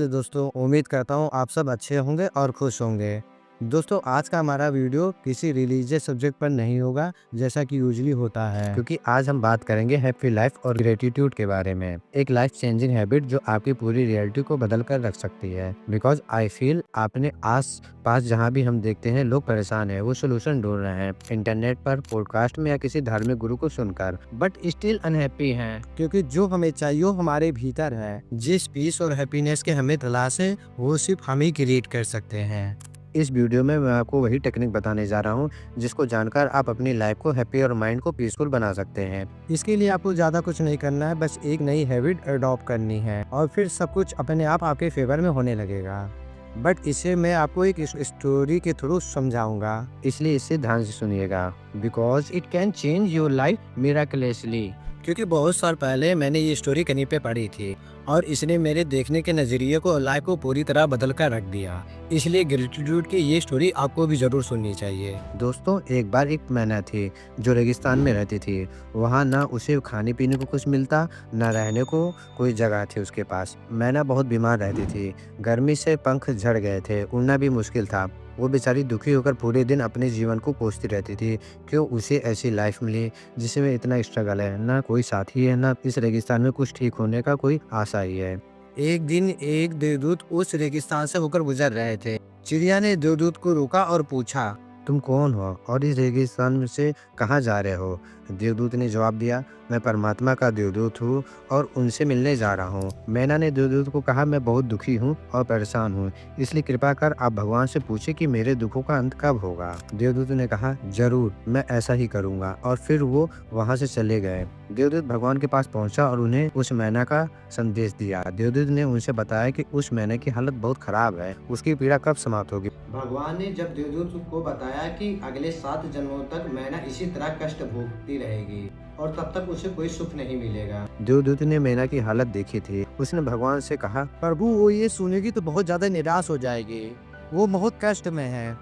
दोस्तों, उम्मीद करता हूँ आप सब अच्छे होंगे और खुश होंगे। दोस्तों, आज का हमारा वीडियो किसी रिलीजियस सब्जेक्ट पर नहीं होगा जैसा कि यूजुअली होता है, क्योंकि आज हम बात करेंगे हैप्पी लाइफ और ग्रेटिट्यूड के बारे में। एक लाइफ चेंजिंग हैबिट जो आपकी पूरी रियलिटी को बदल कर रख सकती है। बिकॉज आई फील आपने आस पास जहाँ भी हम देखते हैं लोग परेशान है, वो सोल्यूशन ढूंढ रहे हैं इंटरनेट पर, पॉडकास्ट में या किसी धार्मिक गुरु को सुनकर, बट स्टिल अनहैप्पी हैं, क्योंकि जो हमें चाहिए वो हमारे भीतर है। जिस पीस और हैप्पीनेस के हमें तलाश है वो सिर्फ हम ही क्रिएट कर सकते हैं। इस वीडियो में मैं आपको वही टेक्निक बताने जा रहा हूँ जिसको जानकर आप अपनी लाइफ को हैप्पी और माइंड को पीसफुल बना सकते हैं। इसके लिए आपको ज़्यादा कुछ नहीं करना है, बस एक नई हैबिट अडॉप्ट करनी है और फिर सब कुछ अपने आप आपके फेवर में होने लगेगा। बट इसे मैं आपको एक स्टोरी के थ्रू समझाऊंगा, इसलिए इसे ध्यान से सुनिएगा। Because it can change your life miraculously. क्योंकि बहुत साल पहले मैंने ये स्टोरी कहीं पे पढ़ी थी और इसने मेरे देखने के नज़रिए को, लाइफ को पूरी तरह बदल कर रख दिया। इसलिए ग्रेटिट्यूड की ये स्टोरी आपको भी ज़रूर सुननी चाहिए। दोस्तों, एक बार एक मैना थी जो रेगिस्तान में रहती थी। वहाँ ना उसे खाने पीने को कुछ मिलता, ना रहने को कोई जगह थी उसके पास। मैना बहुत बीमार रहती थी, गर्मी से पंख झड़ गए थे, उड़ना भी मुश्किल था। वो बेचारी दुखी होकर पूरे दिन अपने जीवन को कोसती रहती थी। क्यों उसे ऐसी लाइफ मिली जिसमें इतना स्ट्रगल है, ना कोई साथी है, ना इस रेगिस्तान में कुछ ठीक होने का कोई आशा ही है। एक दिन एक देवदूत उस रेगिस्तान से होकर गुजर रहे थे। चिड़िया ने देवदूत को रोका और पूछा, तुम कौन हो और इस रेगिस्तान में से कहाँ जा रहे हो? देवदूत ने जवाब दिया, मैं परमात्मा का देवदूत हूँ और उनसे मिलने जा रहा हूँ। मैना ने देवदूत को कहा, मैं बहुत दुखी हूँ और परेशान हूँ, इसलिए कृपा कर आप भगवान से पूछे कि मेरे दुखों का अंत कब होगा। देवदूत ने कहा, जरूर, मैं ऐसा ही करूँगा। और फिर वो वहाँ से चले गए। देवदूत भगवान के पास पहुंचा और उन्हें उस मैना का संदेश दिया। देवदूत ने उनसे बताया कि उस मैने की हालत बहुत खराब है, उसकी पीड़ा कब समाप्त होगी। भगवान ने जब देवदूत को बताया कि अगले 7 जन्मों तक मैना इसी तरह कष्ट भोगती रहेगी और तब तक उसे कोई सुख नहीं मिलेगा। देवदूत ने मैना की हालत देखी थी। उसने भगवान से कहा, प्रभु, वो ये सुनेगी तो बहुत ज्यादा निराश हो जाएगी, वो बहुत कष्ट में है,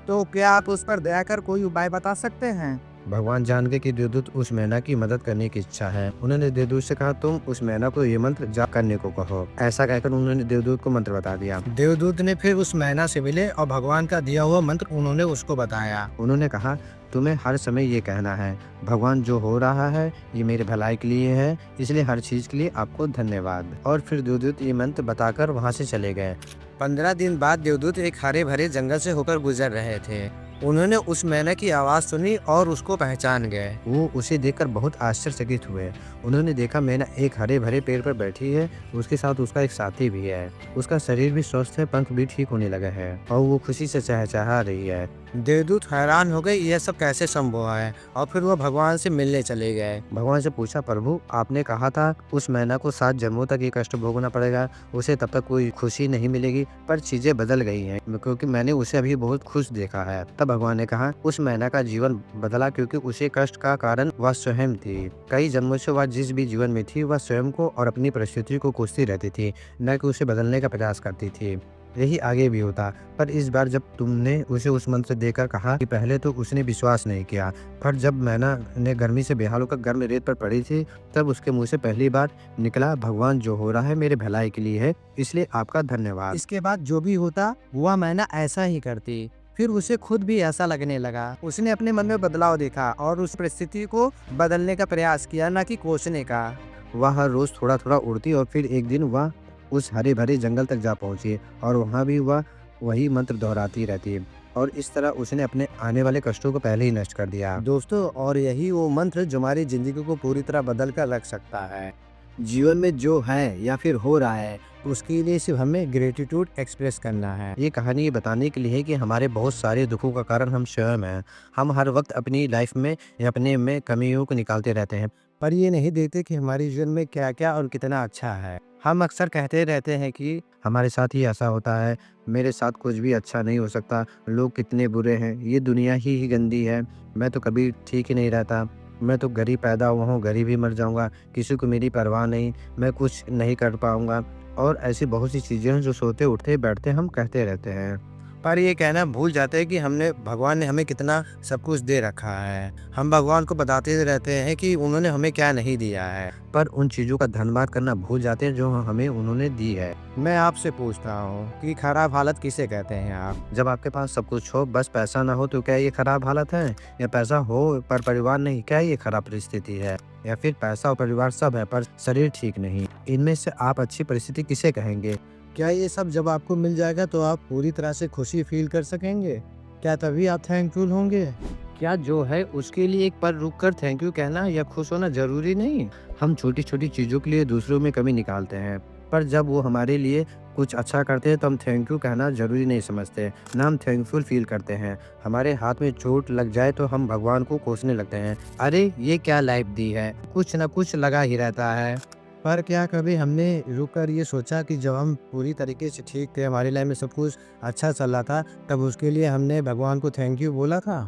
तो क्या आप उस पर दया कर कोई उपाय बता सकते हैं? भगवान जान गए कि देवदूत उस मैना की मदद करने की इच्छा है। उन्होंने देवदूत से कहा, तुम उस मैना को ये मंत्र जाप करने को कहो। ऐसा कहकर उन्होंने देवदूत को मंत्र बता दिया। देवदूत ने फिर उस मैना से मिले और भगवान का दिया हुआ मंत्र उन्होंने उसको बताया। उन्होंने कहा, तुम्हें हर समय ये कहना है, भगवान जो हो रहा है ये मेरे भलाई के लिए है, इसलिए हर चीज के लिए आपको धन्यवाद। और फिर देवदूत ये मंत्र बताकर वहाँ से चले गए। 15 दिन बाद देवदूत एक हरे भरे जंगल से होकर गुजर रहे थे। उन्होंने उस मैना की आवाज़ सुनी और उसको पहचान गए। वो उसे देखकर बहुत आश्चर्यचकित हुए। उन्होंने देखा मैना एक हरे भरे पेड़ पर बैठी है, उसके साथ उसका एक साथी भी है। उसका शरीर भी स्वस्थ है, पंख भी ठीक होने लगे हैं और वो खुशी से चहचहा रही है। देवदूत हैरान हो गए, यह सब कैसे संभव है, और फिर वो भगवान से मिलने चले गए। भगवान से पूछा, प्रभु, आपने कहा था उस मैना को 7 जन्मों तक ये कष्ट भोगना पड़ेगा, उसे तब तक कोई खुशी नहीं मिलेगी, पर चीजें बदल गई हैं क्योंकि मैंने उसे अभी बहुत खुश देखा है। तब भगवान ने कहा, उस मैना का जीवन बदला क्योंकि उसे कष्ट का कारण वह स्वयं थी। कई जन्मों से वह जिस भी जीवन में थी वह स्वयं को और अपनी परिस्थिति को कोसती रहती थी, न कि उसे बदलने का प्रयास करती थी। यही आगे भी होता, पर इस बार जब तुमने उसे उस मंत्र देकर कहा कि पहले तो उसने विश्वास नहीं किया, पर जब मैना ने गर्मी से बेहाल होकर गर्म रेत पर पड़ी थी तब उसके मुंह से पहली बार निकला, भगवान जो हो रहा है मेरे भलाई के लिए है, इसलिए आपका धन्यवाद। इसके बाद जो भी होता वह मैना ऐसा ही करती। फिर उसे खुद भी ऐसा लगने लगा। उसने अपने मन में बदलाव देखा और उस परिस्थिति को बदलने का प्रयास किया, न कि कोसने का। वह हर रोज थोड़ा थोड़ा उड़ती और फिर एक दिन वह उस हरे भरे जंगल तक जा पहुंची और वहां भी वह वही मंत्र दोहराती रहती और इस तरह उसने अपने आने वाले कष्टों को पहले ही नष्ट कर दिया। दोस्तों, और यही वो मंत्र जो हमारी जिंदगी को पूरी तरह बदल कर रख सकता है। जीवन में जो है या फिर हो रहा है उसके लिए सिर्फ हमें ग्रेटिट्यूड एक्सप्रेस करना है। ये कहानी ये बताने के लिए है कि हमारे बहुत सारे दुखों का कारण हम स्वयं हैं। हम हर वक्त अपनी लाइफ में या अपने में कमियों को निकालते रहते हैं, पर ये नहीं देखते कि हमारे जीवन में क्या क्या और कितना अच्छा है। हम अक्सर कहते रहते हैं कि हमारे साथ ही ऐसा होता है, मेरे साथ कुछ भी अच्छा नहीं हो सकता, लोग कितने बुरे हैं, ये दुनिया ही गंदी है, मैं तो कभी ठीक ही नहीं रहता, मैं तो गरीब पैदा हुआ हूँ, गरीब ही मर जाऊँगा, किसी को मेरी परवाह नहीं, मैं कुछ नहीं कर पाऊँगा। और ऐसी बहुत सी चीज़ें हैं जो सोते उठते बैठते हम कहते रहते हैं। पर ये कहना भूल जाते हैं कि हमने भगवान ने हमें कितना सब कुछ दे रखा है। हम भगवान को बताते रहते हैं कि उन्होंने हमें क्या नहीं दिया है, पर उन चीज़ों का धन्यवाद करना भूल जाते हैं जो हमें उन्होंने दी है। मैं आपसे पूछता हूँ कि खराब हालत किसे कहते हैं आप? जब आपके पास सब कुछ हो बस पैसा ना हो तो क्या ये खराब हालत है? या पैसा हो पर परिवार नहीं, क्या ये खराब परिस्थिति है? या फिर पैसा और परिवार सब है पर शरीर ठीक नहीं, इनमें से आप अच्छी परिस्थिति किसे कहेंगे? क्या ये सब जब आपको मिल जाएगा तो आप पूरी तरह से खुशी फील कर सकेंगे? क्या तभी आप थैंकफुल होंगे? क्या जो है उसके लिए एक पल रुक कर थैंक यू कहना या खुश होना जरूरी नहीं? हम छोटी छोटी चीज़ों के लिए दूसरों में कमी निकालते हैं, पर जब वो हमारे लिए कुछ अच्छा करते हैं तो हम थैंक यू कहना जरूरी नहीं समझते, ना हम थैंकफुल फील करते हैं। हमारे हाथ में चोट लग जाए तो हम भगवान को कोसने लगते हैं, अरे ये क्या लाइफ दी है, कुछ ना कुछ लगा ही रहता है। पर क्या कभी हमने रुक कर ये सोचा कि जब हम पूरी तरीके से ठीक थे, हमारी लाइफ में सब कुछ अच्छा चल रहा था, तब उसके लिए हमने भगवान को थैंक यू बोला था?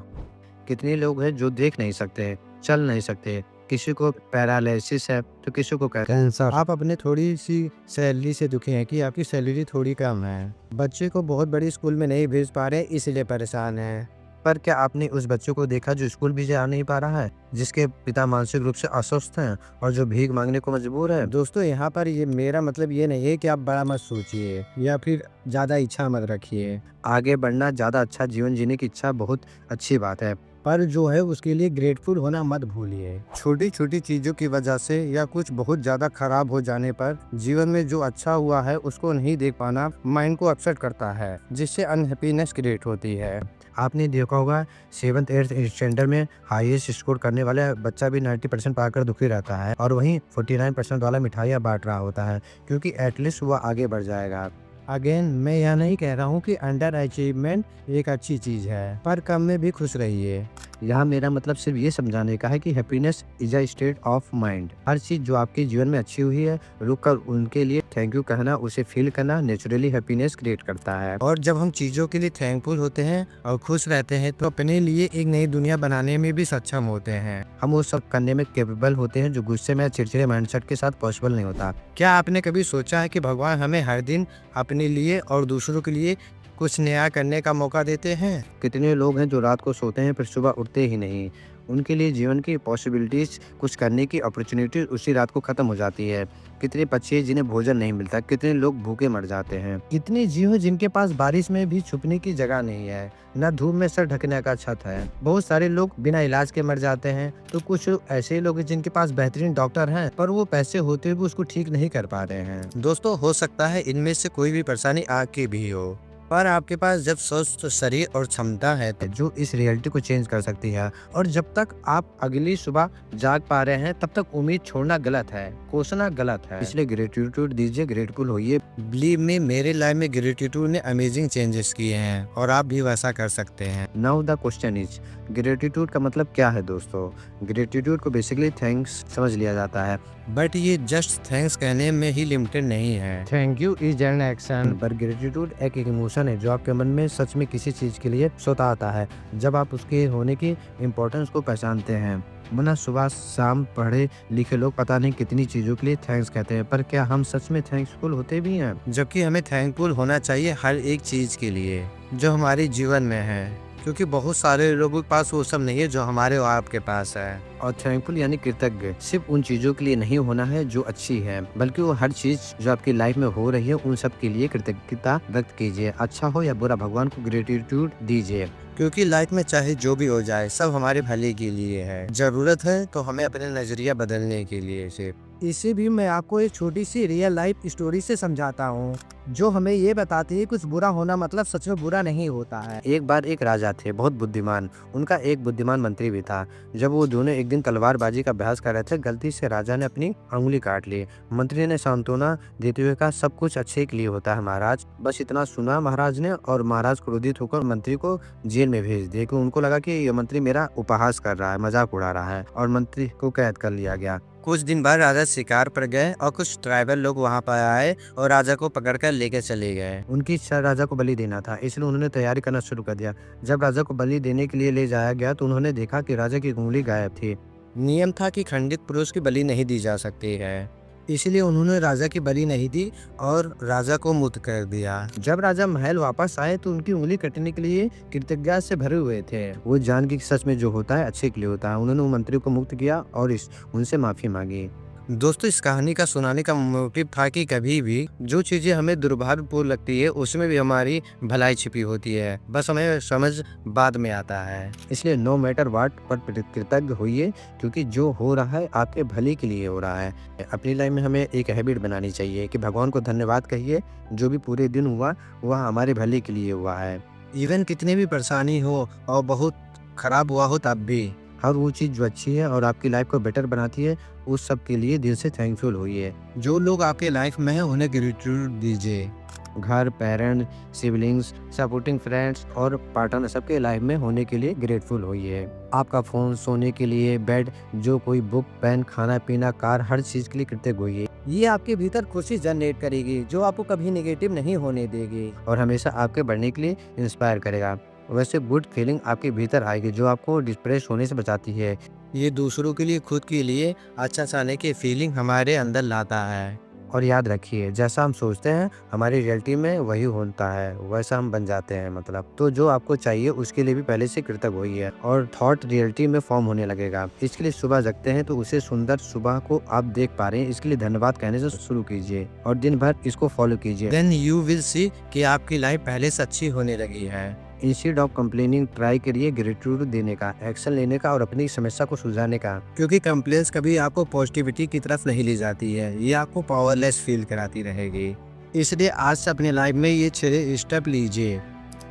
कितने लोग हैं जो देख नहीं सकते, चल नहीं सकते, किसी को पैरालिसिस है तो किसी को कैंसर। आप अपने थोड़ी सी सैलरी से दुखी हैं कि आपकी सैलरी थोड़ी कम है, बच्चे को बहुत बड़ी स्कूल में नहीं भेज पा रहे इसलिए परेशान है। पर क्या आपने उस बच्चे को देखा जो स्कूल भी जा नहीं पा रहा है, जिसके पिता मानसिक रूप से अस्वस्थ हैं और जो भीख मांगने को मजबूर है? दोस्तों यहाँ पर ये मेरा मतलब ये नहीं है कि आप बड़ा मत सोचिए या फिर ज्यादा इच्छा मत रखिए। आगे बढ़ना, ज्यादा अच्छा जीवन जीने की इच्छा बहुत अच्छी बात है, पर जो है उसके लिए ग्रेटफुल होना मत भूलिए। छोटी छोटी चीजों की वजह से या कुछ बहुत ज्यादा खराब हो जाने पर जीवन में जो अच्छा हुआ है उसको नहीं देख पाना माइंड को अपसेट करता है, जिससे अनहैप्पीनेस क्रिएट होती है। आपने देखा होगा 7th 8th स्टैंडर्ड में हाईएस्ट स्कोर करने वाला बच्चा भी 90% पाकर दुखी रहता है और वहीं 49% वाला मिठाइयाँ बांट रहा होता है, क्योंकि एटलीस्ट वह आगे बढ़ जाएगा। अगेन मैं यह नहीं कह रहा हूँ कि अंडर अचीवमेंट एक अच्छी चीज़ है, पर कम में भी खुश रहिए। यहाँ मेरा मतलब सिर्फ ये समझाने का है कि happiness is a state of mind. हर चीज़ जो आपके जीवन में अच्छी हुई है, रुक कर उनके लिए थैंक यू कहना, उसे फील करना नेचुरली हैप्पीनेस क्रिएट करता है। और जब हम चीज़ों के लिए थैंकफुल होते हैं और खुश रहते हैं तो अपने लिए एक नई दुनिया बनाने में भी सक्षम होते हैं। हम वो सब करने में कैपेबल होते हैं जो गुस्से में चिड़चिड़े माइंडसेट के साथ पॉसिबल नहीं होता। क्या आपने कभी सोचा है कि भगवान हमें हर दिन अपने लिए और दूसरों के लिए कुछ नया करने का मौका देते हैं? कितने लोग हैं जो रात को सोते हैं फिर सुबह उठते ही नहीं, उनके लिए जीवन की पॉसिबिलिटीज, कुछ करने की अपॉर्चुनिटी उसी रात को खत्म हो जाती है। कितने पक्षी हैं जिन्हें भोजन नहीं मिलता, कितने लोग भूखे मर जाते हैं, कितने जीव हैं जिनके पास बारिश में भी छुपने की जगह नहीं है, न धूप में सर ढकने का छत है। बहुत सारे लोग बिना इलाज के मर जाते हैं, तो कुछ ऐसे लोग हैं जिनके पास बेहतरीन डॉक्टर हैं पर वो पैसे होते हुए उसको ठीक नहीं कर पा रहे हैं। दोस्तों हो सकता है इनमें से कोई भी परेशानी आपकी भी हो, पर आपके पास जब स्वस्थ शरीर और क्षमता है जो इस रियलिटी को चेंज कर सकती है, और जब तक आप अगली सुबह जाग पा रहे हैं तब तक उम्मीद छोड़ना गलत है, कोसना गलत है। इसलिए ग्रेटिट्यूड दीजिए, ग्रेटफुल होइए। बिलीव मी, मेरे लाइफ में ग्रेटिट्यूड ने अमेजिंग चेंजेस किए हैं और आप भी वैसा कर सकते हैं। Now the question is, gratitude का मतलब क्या है दोस्तों? ग्रेटिट्यूड को बेसिकली थैंक्स समझ लिया जाता है, बट ये जस्ट थैंक्स कहने में ही लिमिटेड नहीं है। Thank you is an action, पर ग्रेटिट्यूड एक इमोशन है जो आपके मन में सच में किसी चीज के लिए स्वतः आता है जब आप उसके होने की इम्पोर्टेंस को पहचानते हैं। वरना सुबह शाम पढ़े लिखे लोग पता नहीं कितनी चीजों के लिए थैंक्स कहते हैं, पर क्या हम सच में थैंक्सफुल होते भी हैं? जबकि हमें थैंकफुल होना चाहिए हर एक चीज के लिए जो हमारे जीवन में है, क्योंकि बहुत सारे लोगों के पास वो सब नहीं है जो हमारे और आपके पास है। और थैंकफुल यानी कृतज्ञ सिर्फ उन चीजों के लिए नहीं होना है जो अच्छी है, बल्कि वो हर चीज जो आपकी लाइफ में हो रही है उन सब के लिए कृतज्ञता व्यक्त कीजिए। अच्छा हो या बुरा, भगवान को ग्रेटिट्यूड दीजिए, क्योंकि लाइफ में चाहे जो भी हो जाए सब हमारे भले के लिए है। जरूरत है तो हमें अपने नजरिया बदलने के लिए इसे भी मैं आपको एक छोटी सी रियल लाइफ स्टोरी से समझाता हूँ जो हमें ये बताती है कुछ बुरा होना मतलब सच में बुरा नहीं होता है। एक बार एक राजा थे, बहुत बुद्धिमान, उनका एक बुद्धिमान मंत्री भी था। जब वो दोनों एक दिन तलवारबाजी का अभ्यास कर रहे थे, गलती से राजा ने अपनी अंगुली काट ली। मंत्री ने सांत्वना देते हुए कहा, सब कुछ अच्छे के लिए होता है महाराज। बस इतना सुना महाराज ने, और महाराज क्रोधित होकर मंत्री को जेल में भेज दिया, क्योंकि उनको लगा कि ये मंत्री मेरा उपहास कर रहा है, मजाक उड़ा रहा है, और मंत्री को कैद कर लिया गया। कुछ दिन बाद राजा शिकार पर गए और कुछ ट्राइबल लोग वहां पर आए और राजा को पकड़कर लेकर चले गए। उनकी इच्छा राजा को बलि देना था, इसलिए उन्होंने तैयारी करना शुरू कर दिया। जब राजा को बलि देने के लिए ले जाया गया तो उन्होंने देखा कि राजा की उंगली गायब थी। नियम था कि खंडित पुरुष की बलि नहीं दी जा सकती है, इसलिए उन्होंने राजा की बलि नहीं दी और राजा को मुक्त कर दिया। जब राजा महल वापस आए तो उनकी उंगली कटने के लिए कृतज्ञता से भरे हुए थे। वो जान के कि सच में जो होता है अच्छे के लिए होता है। उन्होंने मंत्री को मुक्त किया और उनसे माफी मांगी। दोस्तों, इस कहानी का सुनाने का मोटिव था कि कभी भी जो चीजें हमें दुर्भाग्यपूर्ण लगती है उसमें भी हमारी भलाई छिपी होती है, बस हमें समझ बाद में आता है। इसलिए नो मैटर व्हाट पर कृतज्ञ होइए, क्योंकि जो हो रहा है आपके भले के लिए हो रहा है। अपनी लाइफ में हमें एक हैबिट बनानी चाहिए कि भगवान को धन्यवाद कहिए। जो भी पूरे दिन हुआ वह हमारे भले के लिए हुआ है। इवन कितनी भी परेशानी हो और बहुत खराब हुआ हो तब भी हर वो चीज़ जो अच्छी है और आपकी लाइफ को बेटर बनाती है उस सब के लिए दिल से थैंकफुल होइए। जो लोग आपके लाइफ में हैं उन्हें ग्रेटिट्यूड दीजिए। घर, पेरेंट, सिबलिंग्स, सपोर्टिंग फ्रेंड्स और पार्टनर सबके लाइफ में होने के लिए ग्रेटफुल होइए। आपका फ़ोन, सोने के लिए बेड, जो कोई बुक, पेन, खाना पीना, कार, हर चीज़ के लिए कृतज्ञ होइए। ये आपके भीतर खुशी जनरेट करेगी जो आपको कभी नेगेटिव नहीं होने देगी और हमेशा आपके बढ़ने के लिए इंस्पायर करेगा। वैसे गुड फीलिंग आपके भीतर आएगी जो आपको डिप्रेस होने से बचाती है। ये दूसरों के लिए, खुद के लिए अच्छा चाहने की फीलिंग हमारे अंदर लाता है। और याद रखिए, जैसा हम सोचते हैं हमारी रियलिटी में वही होता है, वैसा हम बन जाते हैं। मतलब तो जो आपको चाहिए उसके लिए भी पहले से कृतज्ञ होइए और थॉट रियलिटी में फॉर्म होने लगेगा। इसके लिए सुबह जगते हैं तो उसे सुंदर सुबह को आप देख पा रहे हैं, इसके लिए धन्यवाद कहने से शुरू कीजिए और दिन भर इसको फॉलो कीजिए। देन यू विल सी कि आपकी लाइफ पहले से अच्छी होने लगी है। इंस्टेड ऑफ कंप्लेनिंग, ट्राई करिए ग्रेटिट्यूड देने का, एक्शन लेने का और अपनी समस्या को सुलझाने का, क्योंकि कंप्लेंट्स कभी आपको पॉजिटिविटी की तरफ नहीं ले जाती है, ये आपको पावरलेस फील कराती रहेगी। इसलिए आज से अपनी लाइफ में ये 6 स्टेप लीजिए।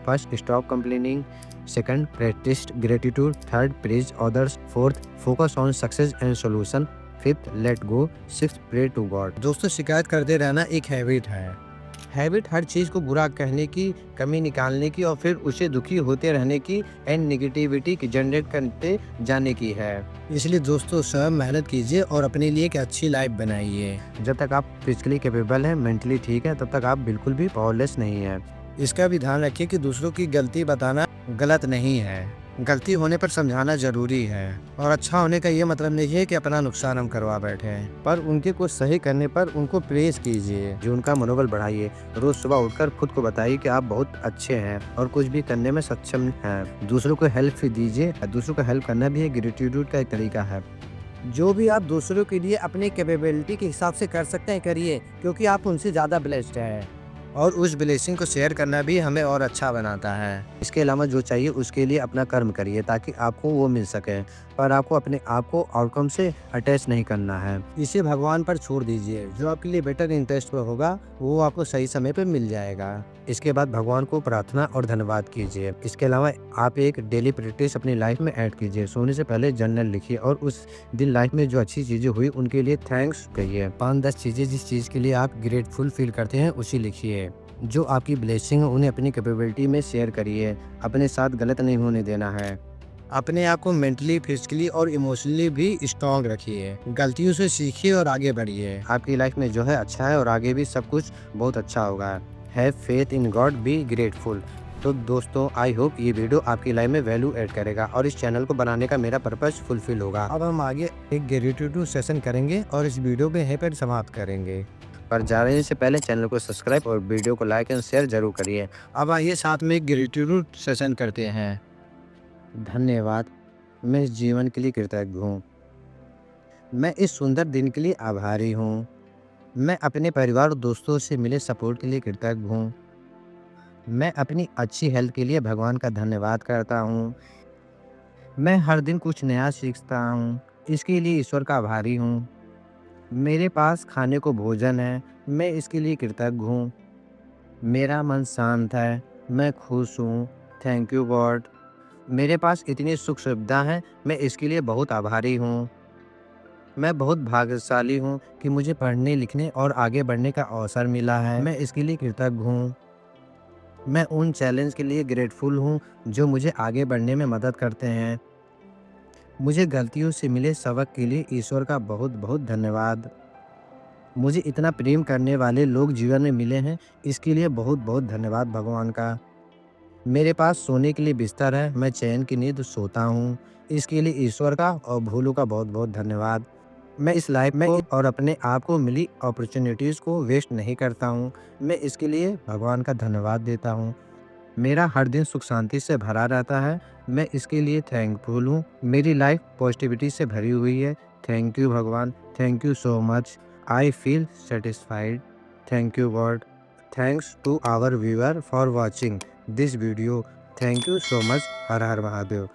First, stop complaining. Second, practice gratitude. Third, praise others. Fourth, focus on success and solution. Fifth, let go. Sixth, pray to God. दोस्तों, शिकायत करते रहना एक हैबिट है। हैबिट हर चीज़ को बुरा कहने की, कमी निकालने की और फिर उसे दुखी होते रहने की एंड नेगेटिविटी की जनरेट करते जाने की है। इसलिए दोस्तों, स्वयं मेहनत कीजिए और अपने लिए एक अच्छी लाइफ बनाइए। जब तक आप फिजिकली कैपेबल हैं, मेंटली ठीक है, तब तक आप बिल्कुल भी पावरलेस नहीं है। इसका भी ध्यान रखिए कि दूसरों की गलती बताना गलत नहीं है, गलती होने पर समझाना जरूरी है। और अच्छा होने का ये मतलब नहीं है कि अपना नुकसान हम करवा बैठे, पर उनके कुछ सही करने पर उनको प्रेज कीजिए, जो उनका मनोबल बढ़ाइए। रोज सुबह उठकर खुद को बताइए कि आप बहुत अच्छे हैं और कुछ भी करने में सक्षम हैं। दूसरों को हेल्प दीजिए, दूसरों को हेल्प करना भी एक ग्रेटिट्यूड का एक तरीका है। जो भी आप दूसरों के लिए अपने कैपेबिलिटी के हिसाब से कर सकते हैं करिए, क्योंकि आप उनसे ज़्यादा ब्लेस्ड हैं और उस ब्लेसिंग को शेयर करना भी हमें और अच्छा बनाता है। इसके अलावा जो चाहिए उसके लिए अपना कर्म करिए ताकि आपको वो मिल सके, पर आपको अपने आप को आउटकम से अटैच नहीं करना है। इसे भगवान पर छोड़ दीजिए, जो आपके लिए बेटर इंटरेस्ट पर होगा वो आपको सही समय पर मिल जाएगा। इसके बाद भगवान को प्रार्थना और धन्यवाद कीजिए। इसके अलावा आप एक डेली प्रैक्टिस अपनी लाइफ में ऐड कीजिए। सोने से पहले जर्नल लिखिए और उस दिन लाइफ में जो अच्छी चीजें हुई उनके लिए थैंक्स कहिए। 5-10 चीजें जिस चीज के लिए आप ग्रेटफुल फील करते हैं उसी लिखिए। जो आपकी ब्लेसिंग है उन्हें अपनी कैपेबिलिटी में शेयर करिए। अपने साथ गलत नहीं होने देना है। अपने आप को मेंटली, फिजिकली और इमोशनली भी स्ट्रॉन्ग रखिए। गलतियों से सीखिए और आगे बढ़िए। आपकी लाइफ में जो है अच्छा है और आगे भी सब कुछ बहुत अच्छा होगा। Have faith in God, be grateful. तो दोस्तों, आई होप ये वीडियो आपकी लाइफ में वैल्यू ऐड करेगा और इस चैनल को बनाने का मेरा पर्पस फुलफिल होगा। अब हम आगे एक ग्रेटिट्यूड सेशन करेंगे और इस वीडियो में यहीं पर समाप्त करेंगे। पर जाने से पहले चैनल को सब्सक्राइब और वीडियो को लाइक एंड शेयर जरूर करिए। अब आइए साथ में ग्रेटिट्यूड सेशन करते हैं। धन्यवाद, मैं इस जीवन के लिए कृतज्ञ हूँ। मैं इस सुंदर दिन के लिए आभारी हूँ। मैं अपने परिवार और दोस्तों से मिले सपोर्ट के लिए कृतज्ञ हूँ। मैं अपनी अच्छी हेल्थ के लिए भगवान का धन्यवाद करता हूँ। मैं हर दिन कुछ नया सीखता हूँ, इसके लिए ईश्वर का आभारी हूँ। मेरे पास खाने को भोजन है, मैं इसके लिए कृतज्ञ हूँ। मेरा मन शांत है, मैं खुश हूँ, थैंक यू गॉड। मेरे पास इतनी सुख सुविधा है, मैं इसके लिए बहुत आभारी हूँ। मैं बहुत भाग्यशाली हूँ कि मुझे पढ़ने लिखने और आगे बढ़ने का अवसर मिला है, मैं इसके लिए कृतज्ञ हूँ। मैं उन चैलेंज के लिए ग्रेटफुल हूँ जो मुझे आगे बढ़ने में मदद करते हैं। मुझे गलतियों से मिले सबक के लिए ईश्वर का बहुत बहुत धन्यवाद। मुझे इतना प्रेम करने वाले लोग जीवन में मिले हैं, इसके लिए बहुत बहुत धन्यवाद भगवान का। मेरे पास सोने के लिए बिस्तर है, मैं चैन की नींद सोता हूँ, इसके लिए ईश्वर का और भोलू का बहुत बहुत धन्यवाद। मैं इस लाइफ में और अपने आप को मिली अपॉर्चुनिटीज़ को वेस्ट नहीं करता हूँ। मैं इसके लिए भगवान का धन्यवाद देता हूँ। मेरा हर दिन सुख शांति से भरा रहता है। मैं इसके लिए थैंकफुल हूँ। मेरी लाइफ पॉजिटिविटी से भरी हुई है। थैंक यू भगवान। Thank you so much. I feel satisfied. Thank you God. Thanks to our viewer for watching this video. Thank you so much. Har Har Mahadev.